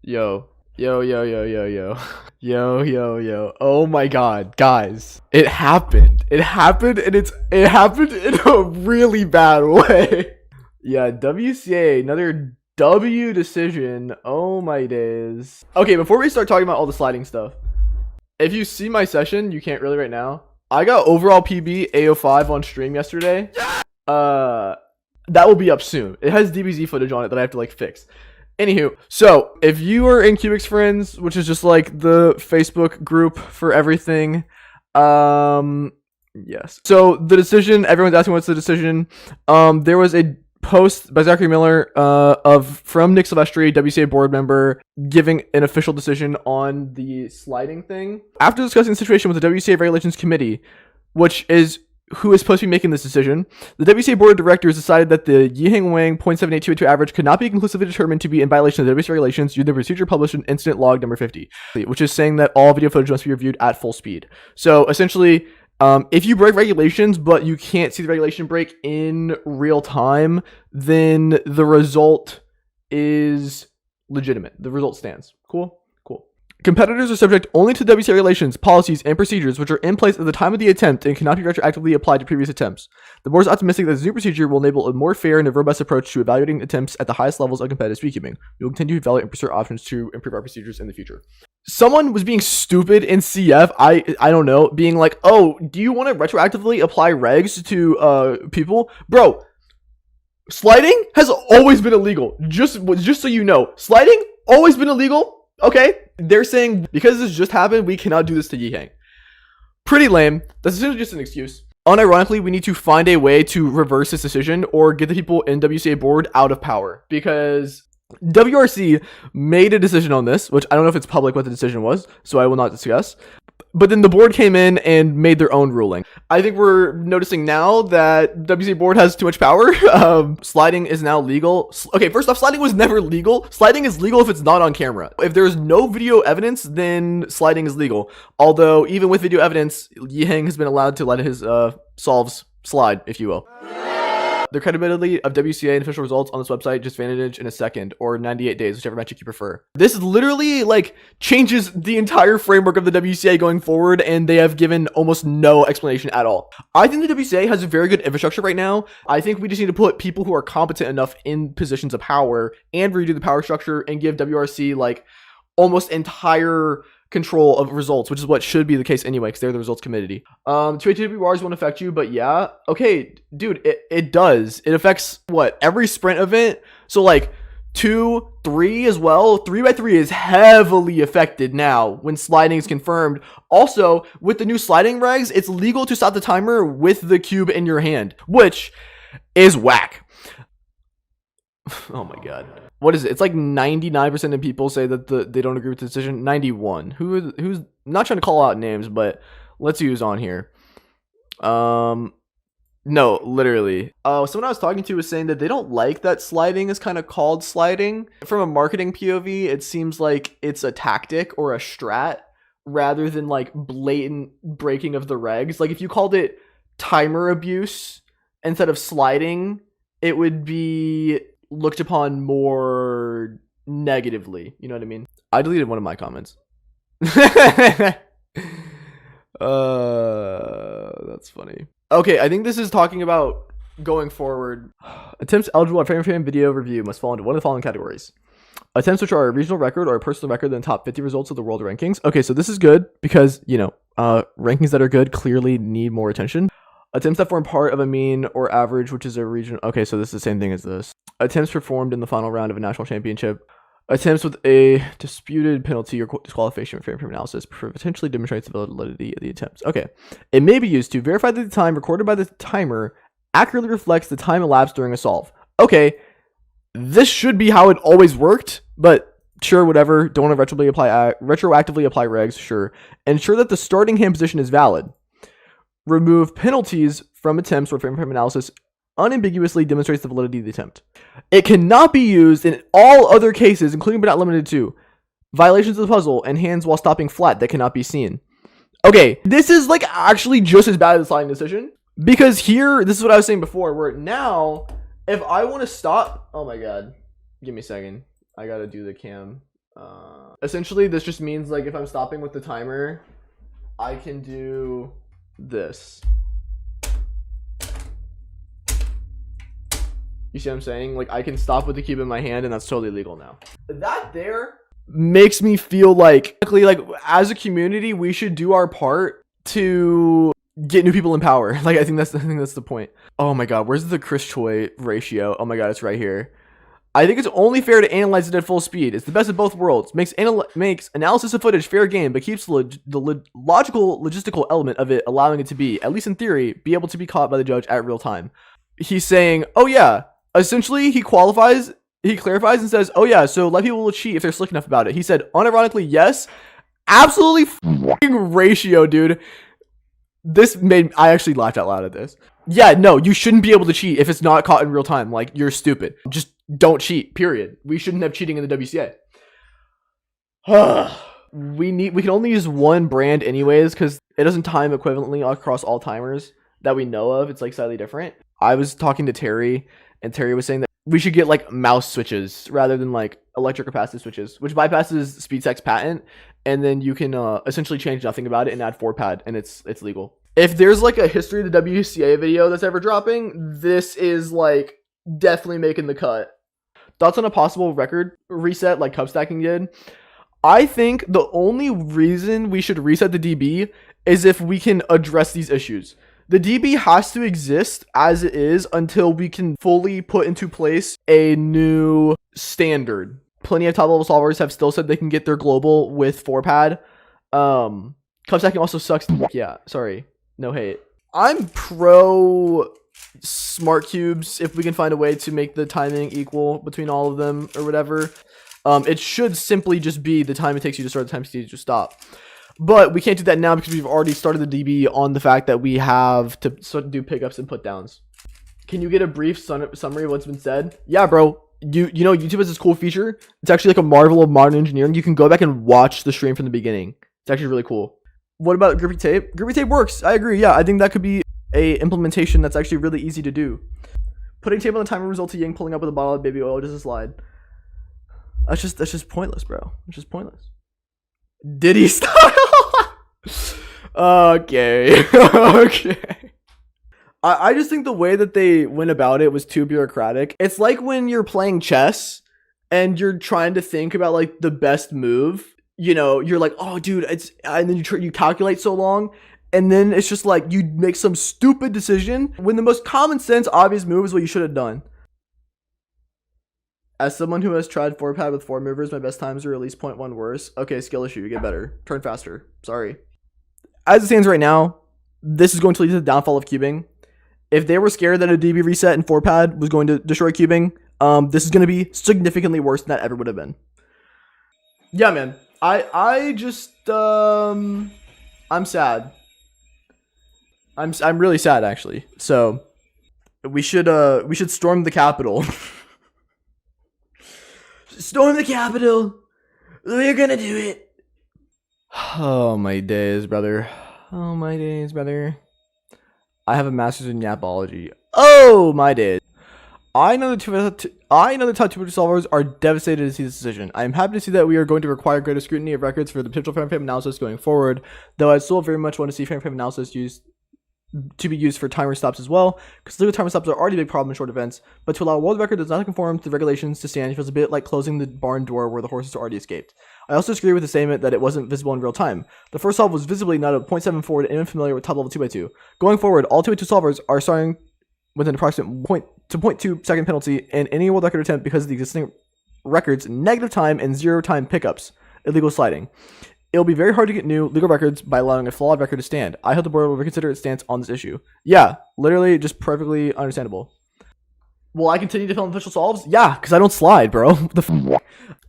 Yo, yo, yo, yo, yo, yo, yo, yo, yo. Oh my God, guys, it happened. It happened, and it happened in a really bad way. Yeah, WCA, another W decision. Oh my days. Okay, before we start talking about all the sliding stuff, if you see my session, you can't really right now. I got overall PB A05 on stream yesterday. That will be up soon. It has DBZ footage on it that I have to like fix. Anywho, so if you are in Cubix Friends, which is just like the Facebook group for everything, yes. So the decision, everyone's asking what's the decision. There was a post by Zachary Miller from Nick Silvestri, WCA board member, giving an official decision on the sliding thing. After discussing the situation with the WCA Regulations Committee, which is who is supposed to be making this decision, the WCA Board of Directors decided that the Yiheng Wang 0.7822 average could not be conclusively determined to be in violation of the WCA regulations using the procedure published in Incident Log number 50, which is saying that all video footage must be reviewed at full speed. So essentially, if you break regulations, but you can't see the regulation break in real time, then the result is legitimate. The result stands. Cool? Competitors are subject only to WCA regulations, policies, and procedures which are in place at the time of the attempt and cannot be retroactively applied to previous attempts. The board is optimistic that this new procedure will enable a more fair and a robust approach to evaluating attempts at the highest levels of competitive speedcubing. We will continue to evaluate and pursue options to improve our procedures in the future. Someone was being stupid in CF, I don't know, being like, oh, do you want to retroactively apply regs to people? Bro, sliding has always been illegal. Just so you know, sliding always been illegal. Okay, they're saying because this just happened, we cannot do this to Yiheng. Pretty lame. That's essentially just an excuse. Unironically, we need to find a way to reverse this decision or get the people in WCA board out of power, because WRC made a decision on this, which I don't know if it's public what the decision was, so I will not discuss. But then the board came in and made their own ruling. I think we're noticing now that WCA board has too much power. Sliding is now legal. Okay, first off, sliding was never legal. Sliding is legal if it's not on camera. If there's no video evidence, then sliding is legal. Although, even with video evidence, Yiheng has been allowed to let his solves slide, if you will. The credibility of WCA and official results on this website just vanished in a second, or 98 days, whichever metric you prefer. This literally like changes the entire framework of the WCA going forward, and they have given almost no explanation at all. I think the WCA has a very good infrastructure right now. I think we just need to put people who are competent enough in positions of power and redo the power structure and give WRC like almost entire control of results, which is what should be the case anyway, because they're the results committee. 2ATWRs won't affect you, but yeah. Okay, dude, it does. It affects what? Every sprint event. So like 2, 3 as well. 3x3 is heavily affected now when sliding is confirmed. Also, with the new sliding regs, it's legal to stop the timer with the cube in your hand, which is whack. Oh my God. What is it? It's like 99% of people say that they don't agree with the decision. 91. Who's not trying to call out names, but let's see who's on here. No, literally. Someone I was talking to was saying that they don't like that sliding is kind of called sliding. From a marketing POV, it seems like it's a tactic or a strat rather than like blatant breaking of the regs. Like if you called it timer abuse instead of sliding, it would be looked upon more negatively. You know what I mean? I deleted one of my comments. That's funny. Okay, I think this is talking about going forward. Attempts eligible at frame video review must fall into one of the following categories. Attempts which are a regional record or a personal record in the top 50 results of the world rankings. Okay, so this is good because, you know, rankings that are good clearly need more attention. Attempts that form part of a mean or average, which is a region. Okay, so this is the same thing as this. Attempts performed in the final round of a national championship. Attempts with a disputed penalty or disqualification for frame analysis potentially demonstrates the validity of the attempts. Okay. It may be used to verify that the time recorded by the timer accurately reflects the time elapsed during a solve. Okay. This should be how it always worked, but sure, whatever. Don't want to retroactively apply regs, sure. Ensure that the starting hand position is valid. Remove penalties from attempts where frame analysis unambiguously demonstrates the validity of the attempt. It cannot be used in all other cases, including but not limited to violations of the puzzle and hands while stopping flat that cannot be seen. Okay, this is like actually just as bad as the sliding decision, because here, this is what I was saying before, where now, if I want to stop, oh my God, give me a second. I gotta do the cam. Essentially, this just means like if I'm stopping with the timer, I can do this. You see what I'm saying? Like I can stop with the cube in my hand, and that's totally legal now. That there makes me feel like as a community, we should do our part to get new people in power. Like I think that's the point. Oh my god, where's the Chris Choi ratio? Oh my god, it's right here. I think it's only fair to analyze it at full speed. It's the best of both worlds. Makes analysis of footage fair game, but keeps the logical, logistical element of it, allowing it to be, at least in theory, be able to be caught by the judge at real time. He's saying, oh yeah, essentially he clarifies and says, oh yeah, so let people cheat if they're slick enough about it. He said, unironically, yes, absolutely fucking ratio, dude. I actually laughed out loud at this. Yeah, no, you shouldn't be able to cheat if it's not caught in real time. Like, you're stupid. Just don't cheat, period. We shouldn't have cheating in the WCA. We can only use one brand anyways, because it doesn't time equivalently across all timers that we know of. It's like slightly different. I was talking to Terry, and Terry was saying that we should get like mouse switches rather than like electric capacitive switches, which bypasses SpeedSec's patent, and then you can essentially change nothing about it and add 4-pad, and it's legal. If there's like a history of the WCA video that's ever dropping, this is like definitely making the cut. Thoughts on a possible record reset like cup stacking did? I think the only reason we should reset the DB is if we can address these issues. The DB has to exist as it is until we can fully put into place a new standard. Plenty of top level solvers have still said they can get their global with 4-pad. Cup stacking also sucks. Yeah, sorry. No hate. I'm pro smart cubes if we can find a way to make the timing equal between all of them or whatever. It should simply just be the time it takes you to start, the time it takes you to stop. But we can't do that now because we've already started the DB on the fact that we have to sort of do pickups and put downs. Can you get a brief summary of what's been said? Yeah, bro. You know, YouTube has this cool feature. It's actually like a marvel of modern engineering. You can go back and watch the stream from the beginning. It's actually really cool. What about grippy tape? Grippy tape works. I agree. Yeah, I think that could be a implementation that's actually really easy to do. Putting tape on the timer results in Yang pulling up with a bottle of baby oil just a slide. That's just pointless, bro. It's just pointless. Diddy style. Okay. Okay. I just think the way that they went about it was too bureaucratic. It's like when you're playing chess and you're trying to think about like the best move. You know, you're like, oh, dude, and then you calculate so long, and then it's just like you make some stupid decision when the most common sense, obvious move is what you should have done. As someone who has tried 4-pad with 4 movers, my best times are at least 0.1 worse. Okay, skill issue, you get better. Turn faster. Sorry. As it stands right now, this is going to lead to the downfall of cubing. If they were scared that a DB reset in 4-pad was going to destroy cubing, this is going to be significantly worse than that ever would have been. Yeah, man. I just I'm sad. I'm really sad actually. So we should storm the Capitol. Storm the Capitol. We're gonna do it. Oh my days, brother. Oh my days, brother. I have a master's in yapology. Oh my days. I know the top 200 solvers are devastated to see this decision. I am happy to see that we are going to require greater scrutiny of records for the potential frame analysis going forward, though I still very much want to see frame analysis to be used for timer stops as well, because legal timer stops are already a big problem in short events, but to allow a world record that does not conform to the regulations to stand feels a bit like closing the barn door where the horses already escaped. I also disagree with the statement that it wasn't visible in real time. The first solve was visibly not a 0.74 to anyone familiar with top level 2x2. Going forward, all 2x2 solvers are starting with an approximate 0.2 second penalty in any world record attempt because of the existing records, negative time, and 0 time pickups, illegal sliding. It'll be very hard to get new legal records by allowing a flawed record to stand. I hope the board will reconsider its stance on this issue. Yeah, literally just perfectly understandable. Will I continue to film official solves? Yeah, because I don't slide, bro.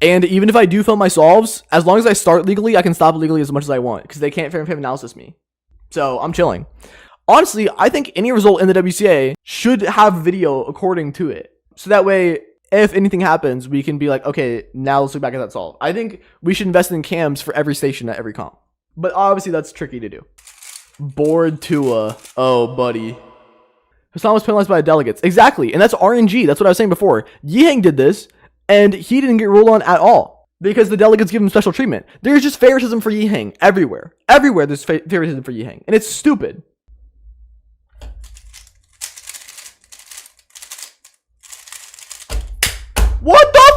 And even if I do film my solves, as long as I start legally, I can stop legally as much as I want because they can't frame analysis me. So I'm chilling. Honestly, I think any result in the WCA should have video according to it. So that way, if anything happens, we can be like, okay, now let's look back at that solve. I think we should invest in cams for every station at every comp. But obviously, that's tricky to do. Board Tua. Oh, buddy. Hassan was penalized by the delegates. Exactly. And that's RNG. That's what I was saying before. Yihang did this, and he didn't get ruled on at all. because the delegates give him special treatment. There's just favoritism for Yiheng everywhere. Everywhere there's favoritism for Yiheng, and it's stupid. What the